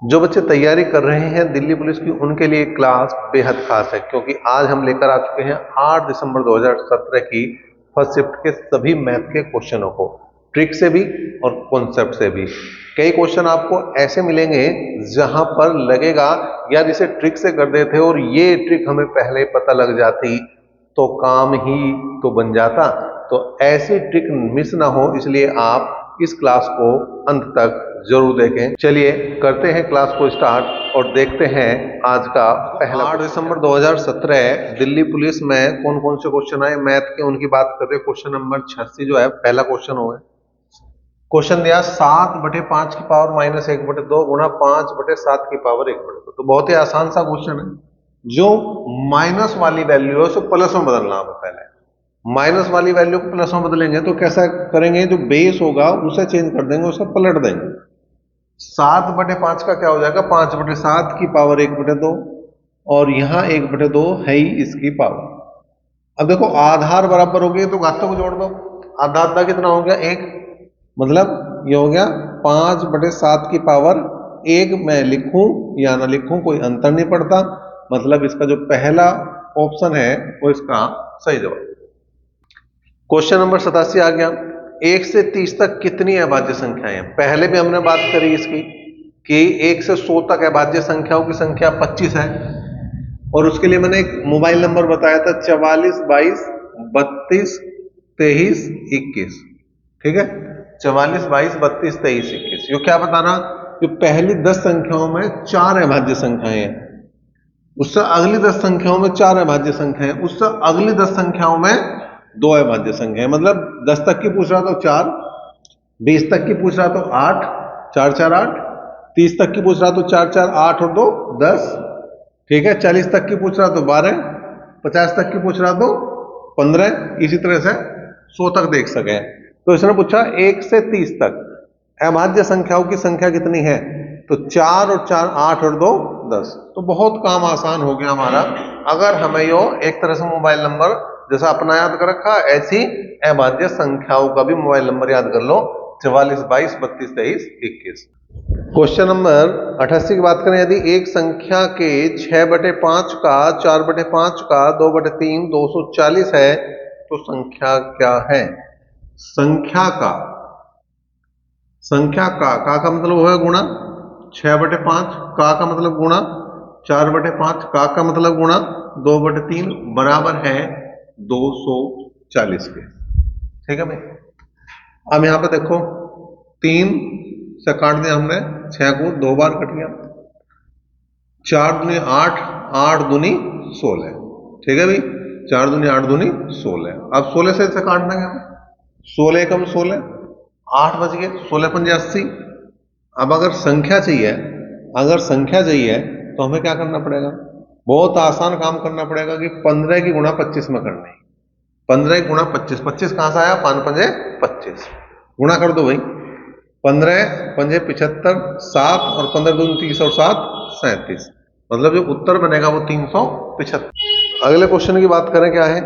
जो बच्चे तैयारी कर रहे हैं दिल्ली पुलिस की, उनके लिए क्लास बेहद खास है, क्योंकि आज हम लेकर आ चुके हैं 8 दिसंबर 2017 की फर्स्ट शिफ्ट के सभी मैथ के क्वेश्चनों को, ट्रिक से भी और कॉन्सेप्ट से भी। कई क्वेश्चन आपको ऐसे मिलेंगे जहां पर लगेगा यार इसे ट्रिक से कर देते और ये ट्रिक हमें पहले पता लग जाती तो काम ही तो बन जाता। तो ऐसी ट्रिक मिस ना हो, इसलिए आप इस क्लास को अंत तक जरूर देखें। चलिए करते हैं क्लास को स्टार्ट और देखते हैं आज का पहला 8 दिसंबर 2017 दिल्ली पुलिस में कौन कौन से क्वेश्चन आए मैथ के, उनकी बात करते हैं। क्वेश्चन नंबर 86 जो है पहला क्वेश्चन होगा। क्वेश्चन दिया 7/5 की पावर -1/2 गुणा 5/7 की पावर 1/2। तो बहुत ही आसान सा क्वेश्चन है। जो माइनस वाली वैल्यू है उसे प्लस में बदलना है। पहले माइनस वाली वैल्यू को प्लस में बदलेंगे तो कैसा करेंगे, जो बेस होगा उसे चेंज कर देंगे, उसे पलट देंगे। 7/5 का क्या हो जाएगा, 5/7 की पावर 1/2, और यहां 1/2 है ही इसकी पावर। अब देखो आधार बराबर हो गए तो घातों को जोड़ दो। आधा आधा कितना हो गया, 1, मतलब ये हो गया 5/7 की पावर 1। मैं लिखूं या ना लिखूं कोई अंतर नहीं पड़ता, मतलब इसका जो पहला ऑप्शन है वो इसका सही जवाब। क्वेश्चन नंबर 87 आ गया। 1 से 30 तक कितनी अभाज्य संख्याएं हैं। पहले भी हमने बात करी इसकी कि 1 से 100 तक अभाज्य संख्याओं की संख्या 25 है, और उसके लिए मैंने एक मोबाइल नंबर बताया था 44 22 32 23 21। ठीक है, 44 22 32 23 21। ये क्या बताना, जो पहली 10 संख्याओं में 4 अभाज्य संख्याएं हैं, उससे अगली 10 संख्याओं में 4 अभाज्य संख्याएं, उससे अगली 10 संख्याओं में 2 अभाज्य संख्याएं। मतलब 10 तक की पूछ रहा तो 4, 20 तक की पूछ रहा तो 8, 4 4 8, 30 तक की पूछ रहा तो 4 4 8 और 2 10। ठीक है, 40 तक की पूछ रहा तो 12, 50 तक की पूछ रहा तो 15, इसी तरह से 100 तक देख सके। तो इसने पूछा 1 से 30 तक अभाज्य संख्याओं की संख्या कितनी है, तो 4 और 4 8 और 2 10। तो बहुत काम आसान हो गया हमारा। अगर हमें यो एक तरह से मोबाइल नंबर जैसा अपना याद कर रखा, ऐसी अभाज्य संख्याओं का भी मोबाइल नंबर याद कर लो, 44 22 32 23 21। क्वेश्चन नंबर 88 की बात करें, यदि एक संख्या के 6/5 का 4/5 का 2/3 240 है तो संख्या क्या है। संख्या का का मतलब है गुणा 6/5, का मतलब गुणा 4/5, का मतलब गुणा 2/3 बराबर है 240 के। ठीक है भाई। अब यहां पे देखो 3 से काट दिया हमने, 6 को 2 बार कट गया, 4 दूनी 8, 8 दूनी 16। ठीक है भाई, 4 दूनी 8 दूनी 16। अब 16 से इसे काट देंगे हम, 16 कम 16, 8 बच गए, 16 पंजे 80। अब अगर संख्या चाहिए, तो हमें क्या करना पड़ेगा, बहुत आसान काम करना पड़ेगा कि 15 की गुणा 25 में करनी है। 15 की गुणा 25, 25 कहां से आया, 5 पंजे 25, गुणा कर दो भाई। 15 पंजे 75, 7 और 15 दूनी 30 और 7 37, मतलब जो उत्तर बनेगा वो 375। अगले क्वेश्चन की बात करें, क्या है,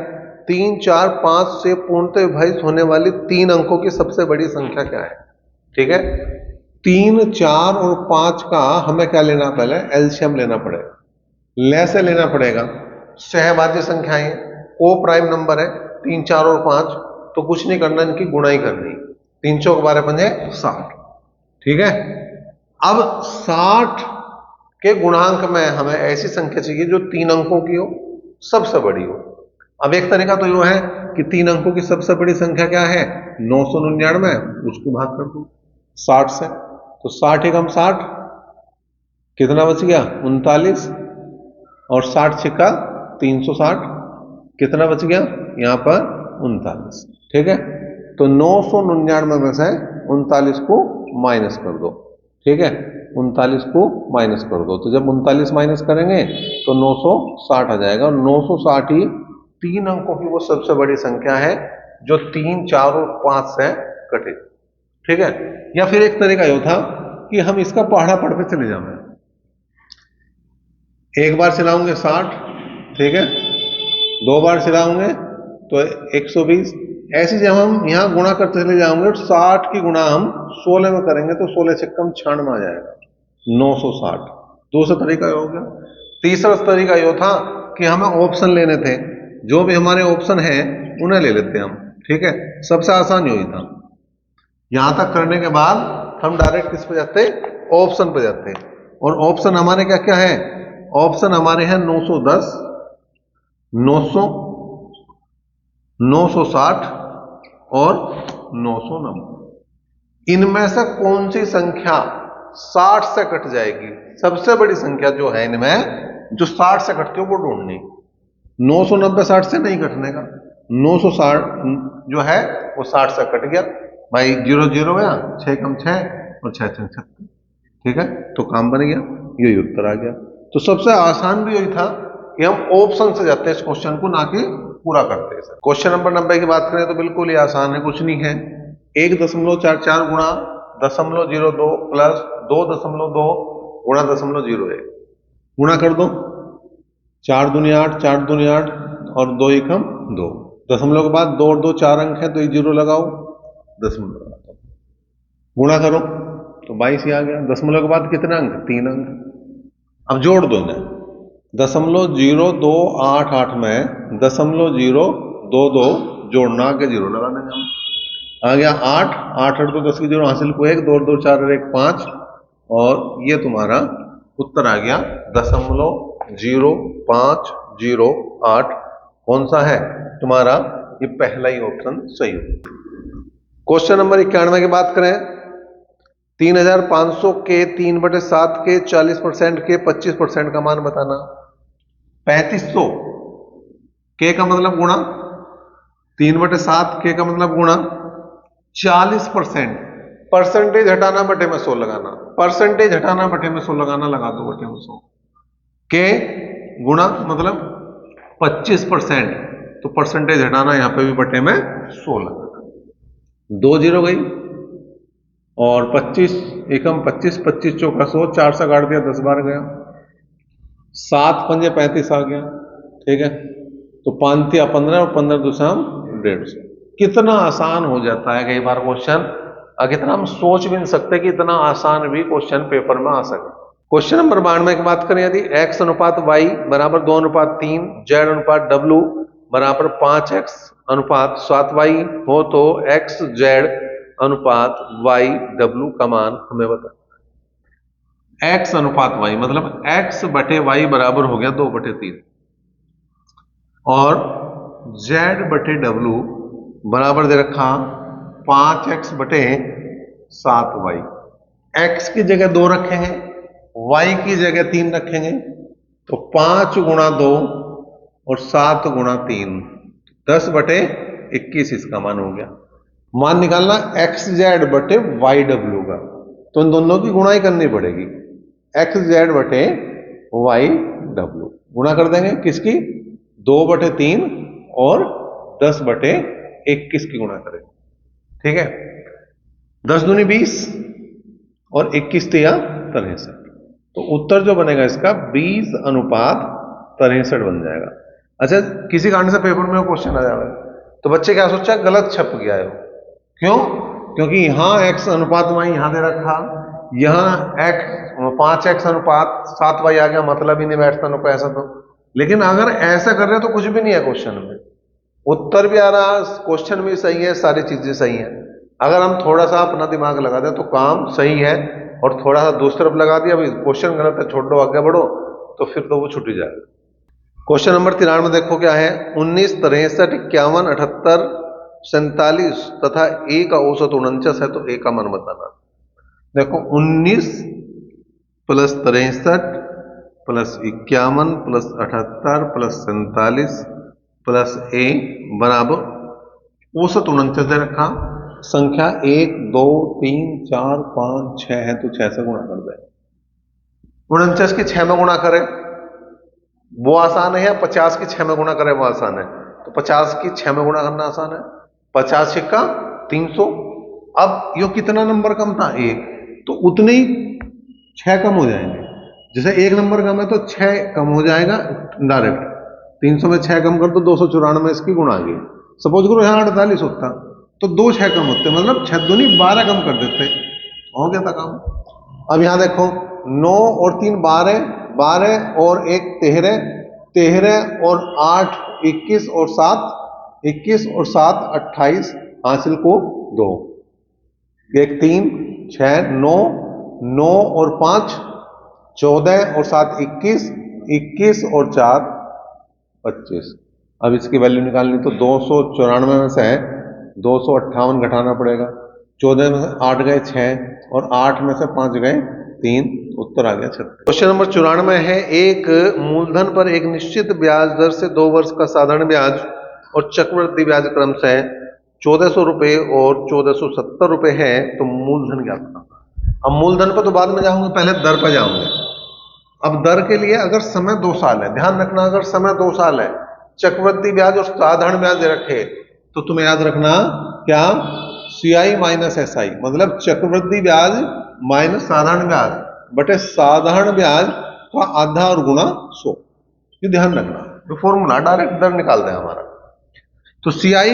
3 4 5 से पूर्णतः विभाजित होने वाली 3 अंकों की सबसे बड़ी संख्या क्या है। ठीक है, 3 4 और 5 का हमें क्या लेना, पहले एलसीएम लेना पड़ेगा, ले से लेना पड़ेगा। सहभाज्य संख्याएं, को प्राइम नंबर है 3 4 और 5, तो कुछ नहीं करना, इनकी गुणाई करनी। 3 चौक 12 पंजे 60। ठीक है, अब 60 के गुणांक में हमें ऐसी संख्या चाहिए जो 3 अंकों की हो, सबसे बड़ी हो। अब एक तरीका तो यह है कि 3 अंकों की सबसे बड़ी संख्या क्या है, 999, उसको भाग कर दो 60 से, तो 60 एकम 60, कितना बच गया 39, और 60 छिक्का 360, कितना बच गया यहां पर 39। ठीक है, तो 999 में से 39 को माइनस कर दो। ठीक है, 39 को माइनस कर दो, तो जब 39 माइनस करेंगे तो 960 आ जाएगा, और 960 ही 3 अंकों की वो सबसे बड़ी संख्या है जो 3 4 और 5 से कटे। ठीक है, या फिर एक तरीका यह था कि हम इसका पहाड़ा पढ़ पे चले जाएंगे, एक बार चलाऊंगे 60, ठीक है, 2 बार चलाऊंगे तो 120, ऐसे जब हम यहां गुणा करते चले जाएंगे, 60 की गुणा हम 16 में करेंगे तो 16 से कम 96 आ जाएगा। 960। दूसरा तरीका हो गया। तीसरा तरीका ये था कि हमें ऑप्शन लेने थे, जो भी हमारे ऑप्शन है उन्हें ले लेते हैं हम, ठीक है। सबसे आसान यही था। यहां तक करने के बाद हम डायरेक्ट किस पे जाते, ऑप्शन पे जाते हैं। और ऑप्शन हमारे क्या क्या है, ऑप्शन हमारे हैं 910, 900, 960 और 990। इनमें से कौन सी संख्या 60 से कट जाएगी, सबसे बड़ी संख्या जो है इनमें जो 60 से कटती है वो ढूंढनी। 990 60 से नहीं कटने का, 960 जो है वो 60 से कट गया भाई, 0 0 गया, 6 कम 6 और 6 6 36, ठीक है, तो काम बन गया, यही उत्तर आ गया। तो सबसे आसान भी यही था कि हम ऑप्शन से जाते हैं इस क्वेश्चन को, ना कि पूरा करते हैं। क्वेश्चन नंबर 90 की बात करें तो बिल्कुल ही आसान है, कुछ नहीं है। 1.44 गुणा 0.02 प्लस 2.2 गुणा 0.01 गुणा कर दो। 4 दूनी 8, 4 दूनी 8 और 2 एकम 2। दशमलव के बाद 2 और 2 4 अंक है तो एक 0 लगाओ, दशमलव लगाओ, गुणा करो तो 22 ही आ गया। दशमलव के बाद कितने अंक, 3 अंक। अब जोड़ दो ना, 0.0288 में 0.022 जोड़ना के 0 लगा देंगे हम, आ गया 8 8 8 तो 10 की 0 हासिल को 1 2 2 4 और 1 5 और ये तुम्हारा उत्तर आ गया 0.0508। कौन सा है तुम्हारा, ये पहला ही ऑप्शन सही हो। क्वेश्चन नंबर 91 की बात करें, 3500 के 3/7 के 40% के 25% का मान बताना। 3500 के का मतलब गुणा, 3/7 के का मतलब गुणा, 40% परसेंटेज हटाना बटे में 100 लगाना, परसेंटेज हटाना बटे में 100 लगाना, लगा दो बटे में 100 के गुणा मतलब 25%, तो परसेंटेज हटाना यहां पे भी बटे में 100 लगाना। 2 0 गई और 25 एकम 25, 25 चौका 100, 4 से काट दिया 10 बार गया, 7 पंजे 35 आ गया, ठीक है। तो 5 तिया 15 और 15 दूसरा 150। कितना आसान हो जाता है कई बार क्वेश्चन, कितना हम सोच भी नहीं सकते कि इतना आसान भी क्वेश्चन पेपर में आ सके। क्वेश्चन नंबर 92 की बात करें, यदि x अनुपात y बराबर 2:3, z अनुपात w बराबर 5x अनुपात 7y हो तो x z अनुपात y w का मान हमें बताना। x अनुपात y मतलब x बटे y बराबर हो गया 2/3 और z बटे w बराबर दे रखा 5x बटे 7y। x की जगह 2 रखेंगे, y की जगह 3 रखेंगे, तो 5 गुणा 2 और 7 गुणा 3, 10 बटे 21 इसका मान हो गया। मान निकालना एक्स जेड बटे वाई डब्ल्यू का, तो इन दोनों की गुणाई करनी पड़ेगी, एक्स जेड बटे वाई डब्ल्यू गुणा कर देंगे किसकी, 2/3 और 10/21 की गुणा करेंगे, ठीक है। 10 दूनी 20 और 21 तिया 63, तो उत्तर जो बनेगा इसका 20:63 बन जाएगा। अच्छा, किसी कारण से पेपर में क्वेश्चन आ जाए तो बच्चे क्या सोचा, गलत छप गया है। क्यों, क्योंकि यहां x अनुपात y यहां दे रखा, यहां x 5x अनुपात 7y आ गया, मतलब ही नहीं बैठता ना ऐसा तो। लेकिन अगर ऐसा कर रहे तो कुछ भी नहीं है क्वेश्चन में, उत्तर भी आ रहा, क्वेश्चन भी सही है, सारी चीजें सही है। अगर हम थोड़ा सा अपना दिमाग लगा दें तो काम सही है, और थोड़ा सा दूसरी तरफ लगा दिया, अभी क्वेश्चन गलत है, छोड़ दो आगे बढ़ो, तो फिर तो वो छूट ही जाएगा। क्वेश्चन नंबर 93 देखो क्या है, 19 63 51 78 47 तथा a का औसत 49 है, तो a का मान बताना। देखो 19 plus 63 plus 51 plus 78 plus 47 plus a बराबर औसत 49 दे रखा, संख्या 1 2 3 4 5 6 है, तो 6 से गुणा कर दे। 49 की 6 में गुणा करें वो आसान है, या 50 की 6 में गुणा करें वो आसान है, तो 50 की 6 में गुणा करना आसान है। 50 का 300, अब यो कितना नंबर कम था, 1, तो उतने ही 6 कम हो जाएंगे। जैसे 1 नंबर कम है तो 6 कम हो जाएगा डायरेक्ट, 300 में 6 कम कर दो 294 इसकी गुणा गई। सपोज करो यहाँ 48 होता तो 2 6 कम होते, मतलब 6 दूनी 12 कम कर देते, हो गया था काम। अब यहां देखो 9 और 3 12, 12 और 1 13, 13 और 8 21 और 7 21 और 7 28, हासिल को 2, 1 3 6 9, 9 और 5 14 और 7 21, 21 और 4 25। अब इसकी वैल्यू निकालनी तो 294 में से 258 घटाना पड़ेगा। 14 में से 8 गए 6 और 8 में से 5 गए 3, उत्तर आ गया 36। क्वेश्चन नंबर 94 है, एक मूलधन पर एक निश्चित ब्याज दर से 2 वर्ष का साधारण ब्याज और चक्रवृद्धि ब्याज क्रमशः 1400 रुपये और 1470 रुपये है, तो मूलधन ज्ञात करना। अब मूलधन पर तो बाद में जाऊंगे, पहले दर पर जाऊंगे। अब दर के लिए अगर समय 2 साल है, ध्यान रखना, अगर समय 2 साल है, चक्रवृद्धि ब्याज और साधारण ब्याज दे रखे, तो तुम्हें याद रखना क्या, CI माइनस SI, मतलब चक्रवृद्धि ब्याज माइनस साधारण ब्याज बटे साधारण ब्याज का आधा और गुणा 100, ये ध्यान रखना। तो फॉर्मूला डायरेक्ट दर निकाल दें हमारा। तो CI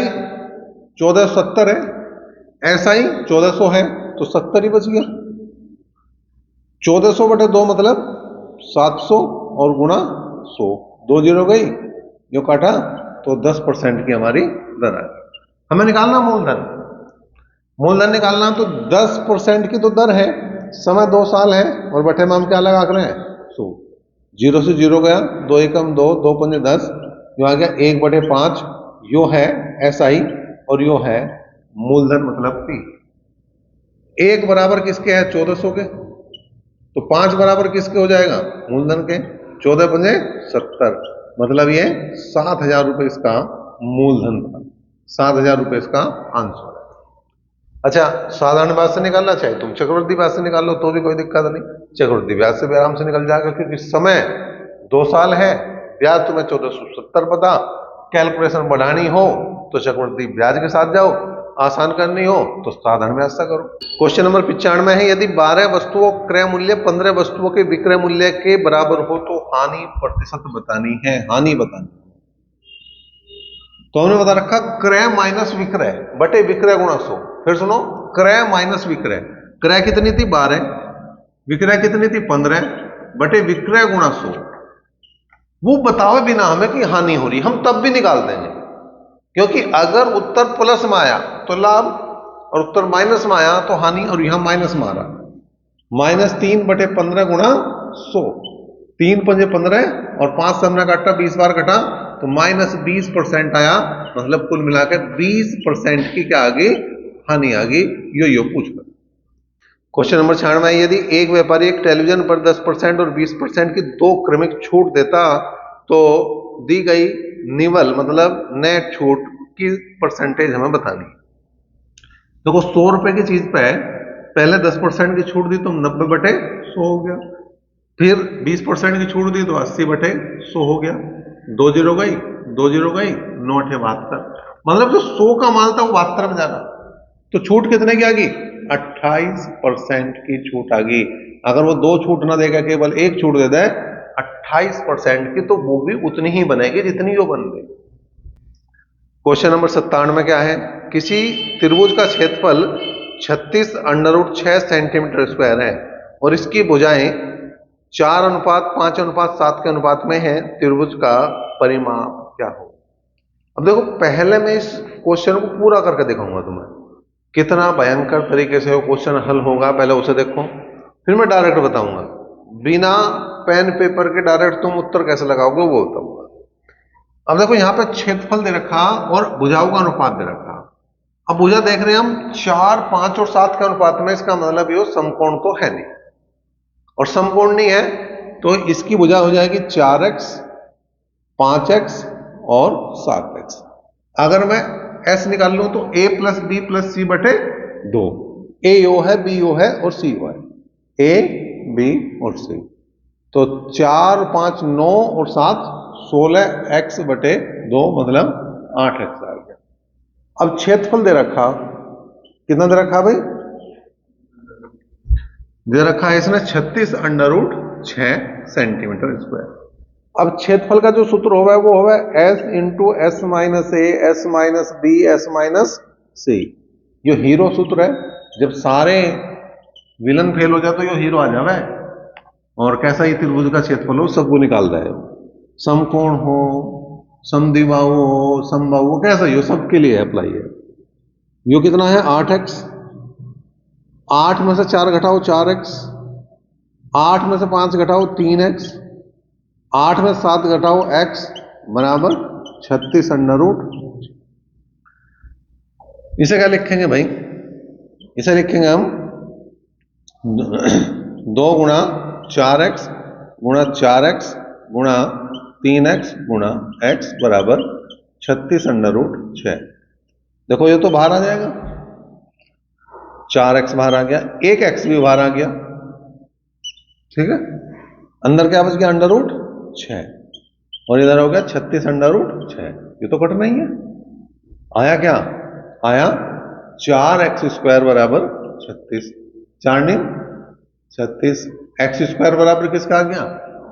1470 है, SI 1400 है, तो 70 ही बच गया। 1400 बटे 2 मतलब 700 और गुणा 100, 2 जीरो गई, जो काटा तो 10% की हमारी दर आ गई। हमें निकालना मूलधन, मूलधन निकालना तो 10% की तो दर है, समय 2 साल है, और बटे में हम क्या लगा कर रहे हैं 100, 0 से 0 गया, 2 एकम 2, 2 पंजे 10, जो आ गया 1/5, यो है SI और यो है मूलधन मतलब P। 1 बराबर किसके है 1400 के, तो 5 बराबर किसके हो जाएगा मूलधन के, 14 पंजे 70, मतलब ये 7000 रुपये इसका मूलधन था, 7000 रुपये इसका आंसर है। अच्छा, साधारण ब्याज से निकालना चाहे तुम चक्रवृद्धि ब्याज से निकाल लो तो भी कोई दिक्कत नहीं, चक्रवृद्धि ब्याज से भी आराम से निकल जाएगा, क्योंकि समय 2 साल है, ब्याज तुम्हें 1470 पता, कैलकुलेशन बढ़ानी हो तो चक्रवृद्धि ब्याज के साथ जाओ, आसान करनी हो तो साधारण ब्याज से करो। क्वेश्चन नंबर 95 है, यदि 12 वस्तुओं का क्रय मूल्य 15 वस्तुओं के विक्रय मूल्य के बराबर हो तो हानि प्रतिशत बतानी है, हानि बतानी। तो हमने बता रखा क्रय माइनस विक्रय बटे विक्रय गुणा 100। फिर सुनो, क्रय माइनस विक्रय, क्रय कितनी थी 12, विक्रय कितनी थी 15, बटे विक्रय गुणा 100। वो बताओ बिना हमें कि हानि हो रही, हम तब भी निकाल देंगे, क्योंकि अगर उत्तर प्लस में आया तो लाभ और उत्तर माइनस में आया तो हानि, और यहां माइनस में आ रहा, -3 बटे 15 गुणा 100, 3 पंजे 15 और 5 से हमने काटा 20 बार कटा तो -20% आया, मतलब कुल मिलाकर 20% की क्या आ गई, हानि आ गई। यो पूछ कर। क्वेश्चन नंबर 96 है, यदि एक व्यापारी एक टेलीविजन पर 10% और 20% की 2 क्रमिक छूट देता तो दी गई निवल मतलब नेट छूट की परसेंटेज हमें बतानी है। देखो 100 रुपए की चीज पे पहले 10% की छूट दी तो 90/100 हो गया, फिर 20% की छूट दी तो 80/100 हो गया, 2 जीरो गई, 2 जीरो गई, 9 8 72, मतलब जो 100 का माल था वो 72 में जाना, तो छूट कितने की आ गई, 28% की छूट आ गई। अगर वो 2 छूट ना देगा, केवल 1 छूट दे दे 28% की, तो वो भी उतनी ही बनेगी जितनी जो बन गई। क्वेश्चन नंबर 97 में क्या है, किसी त्रिभुज का क्षेत्रफल 36√6 सेंटीमीटर स्क्वायर है और इसकी भुजाएं 4:5:7 के अनुपात में है, त्रिभुज का परिमाप क्या हो। अब देखो, पहले मैं इस क्वेश्चन को पूरा करके दिखाऊंगा तुम्हें, कितना भयंकर तरीके से वो क्वेश्चन हल होगा, पहले उसे देखो, फिर मैं डायरेक्ट बताऊंगा। बिना पेन पेपर के डायरेक्ट तुम उत्तर कैसे लगाओगे वो बताऊंगा। अब देखो, यहां पे क्षेत्रफल दे रखा और भुजाओं का अनुपात दे रखा। अब भुजा देख रहे हैं हम 4, 5 और 7 के अनुपात में, इसका मतलब ये समकोण तो है नहीं, और समकोण नहीं है तो इसकी भुजा हो जाएगी 4x, 5x और 7x। अगर मैं s निकाल लूं तो a प्लस बी प्लस सी बटे 2, a यो है, b यो है और c यो है, a b और c, तो 4 5 9 और 7 16x बटे 2 मतलब 8x आ गया। अब क्षेत्रफल दे रखा, कितना दे रखा भाई, दे रखा है इसने 36√6 सेंटीमीटर स्क्वायर। अब क्षेत्रफल का जो सूत्र होगा वो होगा s into s minus A, s minus B, s minus C. जो हीरो सूत्र है, जब सारे विलन फेल हो जाए तो ये हीरो आ जावे, और कैसा ही त्रिभुज का क्षेत्रफल हो सबको निकाल रहा है। समकोण हो, समद्विबाहु हो, समबाहु हो, कैसा ही हो सबके लिए अप्लाई है। यो कितना है 8x, 8 में से 4 घटाओ 4x, 8 में से 5 घटाओ 3x, 8 में 7 घटाओ x बराबर 36 अंडर रूट। इसे क्या लिखेंगे भाई, इसे लिखेंगे हम 2 गुणा 4x गुणा 4x गुणा 3x गुणा x बराबर 36 अंडर रूट 6। देखो ये तो बाहर आ जाएगा, 4x बाहर आ गया, एक x भी बाहर आ गया, ठीक है। अंदर क्या बच गया अंडर रूट 6 और इधर हो गया 36 अंडर रूट 6। ये तो कटना ही है। आया क्या, आया 4x स्क्वायर बराबर 36, 4 नहीं 36, x स्क्वायर बराबर किसका आ गया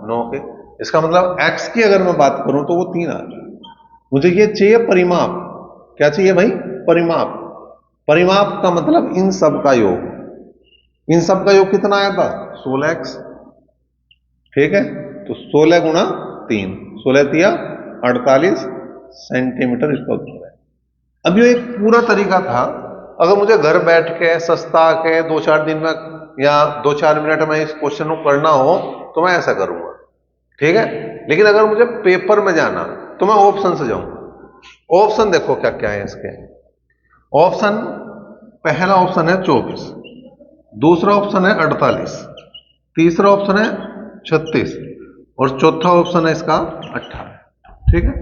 9 के। इसका मतलब x की अगर मैं बात करूं तो वो 3 आ गया। मुझे ये चाहिए परिमाप, क्या चाहिए भाई परिमाप। परिमाप का मतलब इन सब का योग, इन सब का योग कितना आया था 16x, ठीक है। तो 16 गुणा 3, 16 तिया 48 सेंटीमीटर इसका उत्तर है। अब ये एक पूरा तरीका था, अगर मुझे घर बैठ के सस्ता के 2-4 दिन में या 2-4 मिनट में इस क्वेश्चन को करना हो तो मैं ऐसा करूंगा, ठीक है। लेकिन अगर मुझे पेपर में जाना तो मैं ऑप्शन से जाऊंगा। ऑप्शन देखो क्या क्या है इसके। ऑप्शन, पहला ऑप्शन है 24, दूसरा ऑप्शन है 48, तीसरा ऑप्शन है 36 और चौथा ऑप्शन है इसका 18, ठीक है।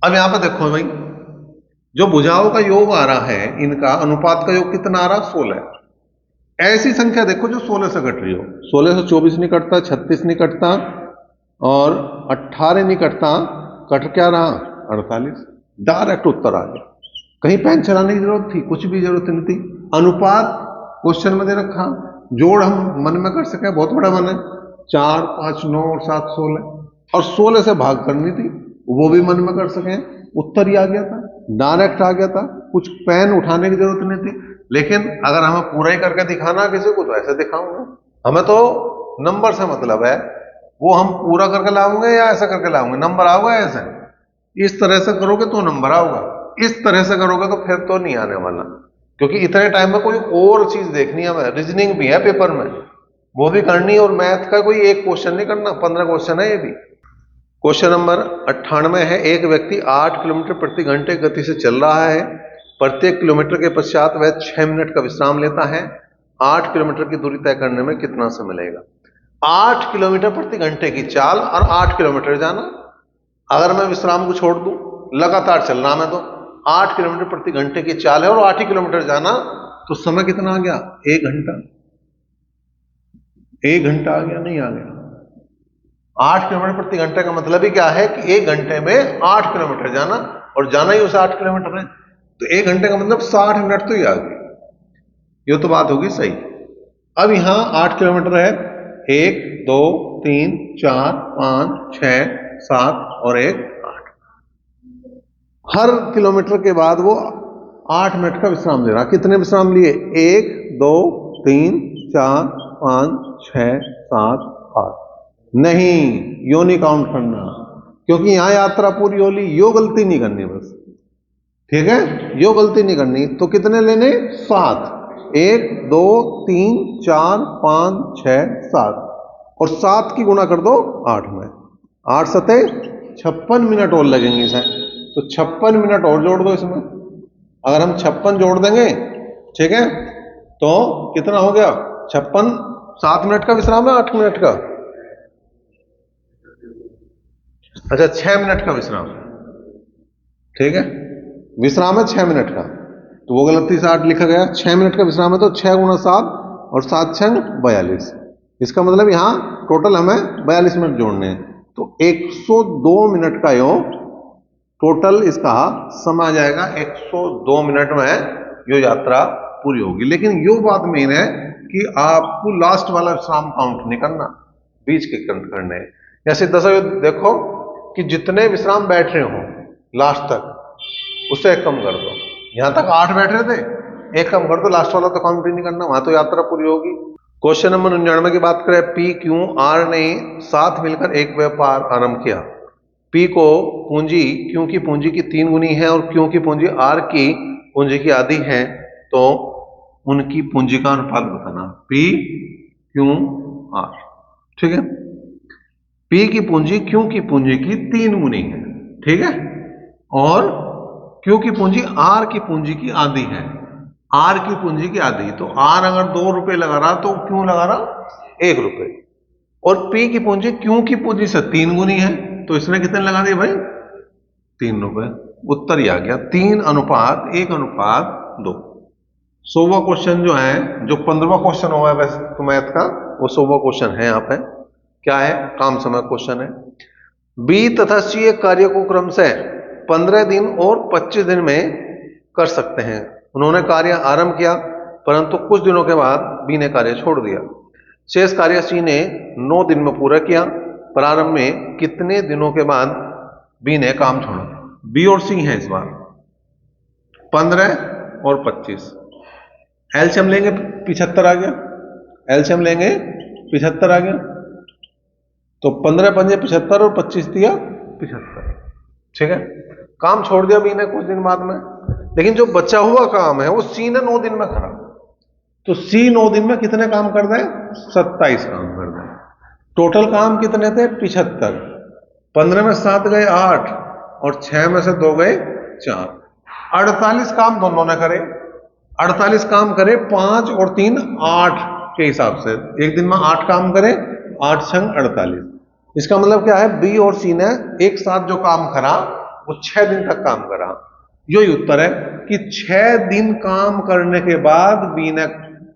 अब यहां पर देखो भाई, जो भुजाओं का योग आ रहा है इनका अनुपात का योग कितना आ रहा 16। ऐसी संख्या देखो जो 16 से कट रही हो। 16 से 24 नहीं कटता, 36 नहीं कटता और 18 नहीं कटता, कट क्या रहा 48। डायरेक्ट उत्तर आ गया, कहीं पेन चलाने की जरूरत थी, कुछ भी जरूरत नहीं थी। अनुपात क्वेश्चन में दे रखा, जोड़ हम मन में कर सके, बहुत बड़ा मन है, 4 5 9 और 7 16 और 16 से भाग करनी थी, वो भी मन में कर सके, उत्तर ही आ गया था, डायरेक्ट आ गया था, कुछ पेन उठाने की जरूरत नहीं थी। लेकिन अगर हमें पूरा ही करके दिखाना किसी को तो ऐसे दिखाऊंगा, हमें तो नंबर से मतलब है, वो हम पूरा करके लाऊंगे या ऐसा करके लाऊंगे, नंबर आओगे ऐसे, इस तरह से करोगे तो नंबर आओगा, इस तरह से करोगे तो फिर तो नहीं आने वाला। क्योंकि इतने टाइम में कोई और चीज देखनी है हमें, रीजनिंग भी है पेपर में, वो भी करनी, और मैथ का कोई एक क्वेश्चन नहीं करना, 15 क्वेश्चन है ये भी। क्वेश्चन नंबर 98 है, एक व्यक्ति 8 किलोमीटर प्रति घंटे गति से चल रहा है, प्रत्येक किलोमीटर के पश्चात वह 6 मिनट का विश्राम लेता है, 8 किलोमीटर की दूरी तय करने में कितना समय लगेगा। 8 किलोमीटर प्रति घंटे की चाल और 8 किलोमीटर जाना, अगर मैं विश्राम को छोड़ दूं, लगातार चलना मैं तो 8 किलोमीटर प्रति घंटे की चाल है और 8 ही किलोमीटर जाना, तो समय कितना आ गया 1 घंटा। 1 घंटा आ गया नहीं आ गया। 8 किलोमीटर प्रति घंटे का मतलब ही क्या है कि 1 घंटे में 8 किलोमीटर जाना, और जाना ही उसे 8 किलोमीटर है, तो 1 घंटे का मतलब 60 मिनट तो ही आ गई। ये तो बात होगी सही। अब यहां 8 किलोमीटर है, 1 2 3 4 5 6 7 और 1 8। हर किलोमीटर के बाद वो 8 मिनट का विश्राम ले रहा। कितने विश्राम लिए 1 2 3 4 5 6 7 8। नहीं, यो नहीं काउंट करना, क्योंकि यहां यात्रा पूरी होली, यो गलती नहीं करनी बस, ठीक है, यो गलती नहीं करनी। तो कितने लेने 7, 1 2 3 4 5 6 7 और 7 की गुणा कर दो 8 में, 8 सते 56 मिनट और लगेंगे इसे, तो 56 मिनट और जोड़ दो इसमें। अगर हम 56 जोड़ देंगे, ठीक है, तो कितना हो गया 56, 7 मिनट का विश्राम है 8 मिनट का, अच्छा 6 मिनट का विश्राम, ठीक है, विश्राम है 6 मिनट का, तो वो गलती से 8 लिखा गया। 6 मिनट का विश्राम है तो 6 गुणा 7 और 7 6 42। इसका मतलब यहां टोटल हमें 42 मिनट जोड़ने हैं, तो 102 मिनट का यो टोटल इसका समय आ जाएगा। 102 मिनट में यो यात्रा पूरी होगी। लेकिन यो बात मेन है कि आपको लास्ट वाला विश्राम काउंट नहीं करना, बीच के काउंट करने हैं। जैसे दसों देखो कि जितने विश्राम बैठ रहे हो लास्ट तक, उससे एक कम कर दो। यहां तक 8 बैठ रहे थे, एक कम कर दो, लास्ट वाला तो काउंट ही नहीं करना, वहां तो यात्रा पूरी होगी। क्वेश्चन नंबर 99 की बात करें, पी क्यू आर ने साथ मिलकर एक व्यापार आरंभ किया। पी को पूंजी क्यू की पूंजी की 3 गुनी है और क्यू की पूंजी आर की पूंजी की आधी है, तो उनकी पूंजी का अनुपात बताना। पी क्यू आर, ठीक है। पी की पूंजी क्यू की पूंजी की 3 गुनी है, ठीक है, और क्यू की पूंजी आर की पूंजी की आधी है। आर की पूंजी की आधी, तो आर अगर 2 रुपए लगा रहा तो क्यू लगा रहा 1 रुपए, और पी की पूंजी क्यू की पूंजी से 3 गुनी है, तो इसने कितने लगा दिए भाई? 3 रुपए। उत्तर ही आ गया 3:1:2। 100वां क्वेश्चन जो है, जो 15वां क्वेश्चन हुआ है वैसे तो मैथ का, वो 100वां क्वेश्चन है। यहाँ पे क्या है? काम समय क्वेश्चन है। बी तथा सी एक कार्य को क्रम से 15 दिन और 25 दिन में कर सकते हैं। उन्होंने कार्य आरंभ किया, परंतु कुछ दिनों के बाद बी ने कार्य छोड़ दिया। शेष कार्य सी ने 9 दिन में पूरा किया। प्रारंभ में कितने दिनों के बाद बी ने काम छोड़ा? बी और सी है इस बार, 15 और 25। एलसीएम लेंगे 75 आ गया, एलसीएम लेंगे 75 आ गया, तो 15 पंजे 75 और 25 दिया 75, ठीक है। काम छोड़ दिया बी ने कुछ दिन बाद में, लेकिन जो बचा हुआ काम है वो सी ने 9 दिन में करा, तो सी 9 दिन में कितने काम कर दे? 27 काम कर दे। टोटल काम कितने थे? 75। 15 में 7 गए 8, और 6 में से 2 गए 4। 48 काम दोनों ने करे। 48 काम करे, 5 और 3 8 के हिसाब से। एक दिन में 8 काम करे, 8 छंग 48। इसका मतलब क्या है? बी और सी ने एक साथ जो काम करा वो 6 दिन तक काम करा। यही उत्तर है कि 6 दिन काम करने के बाद बी ने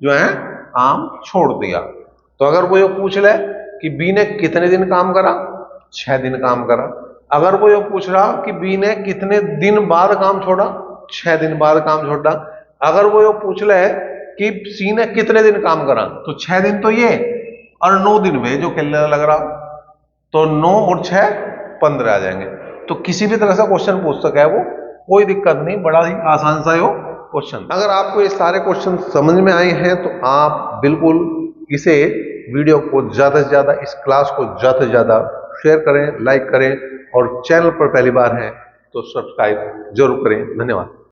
जो है काम छोड़ दिया। तो अगर वो ये पूछ ले कि बी ने कितने दिन काम करा, 6 दिन काम करा। अगर वो ये पूछ रहा कि बी ने कितने दिन बाद काम छोड़ा, 6 दिन बाद काम छोड़ा। अगर वो ये पूछ ले कि सी ने कितने दिन काम करा, तो 6 दिन तो ये और 9 दिन वे जो कैलेंडर लग रहा, तो 9 और 6 15 आ जाएंगे। तो किसी भी तरह से क्वेश्चन पूछ सका है वो, कोई दिक्कत नहीं, बड़ा ही आसान सा हो क्वेश्चन। अगर आपको ये सारे क्वेश्चन समझ में आए हैं तो आप बिल्कुल इसे वीडियो को ज्यादा से ज्यादा, इस क्लास को ज्यादा से ज्यादा शेयर करें, लाइक करें, और चैनल पर पहली बार हैं तो सब्सक्राइब जरूर करें। धन्यवाद।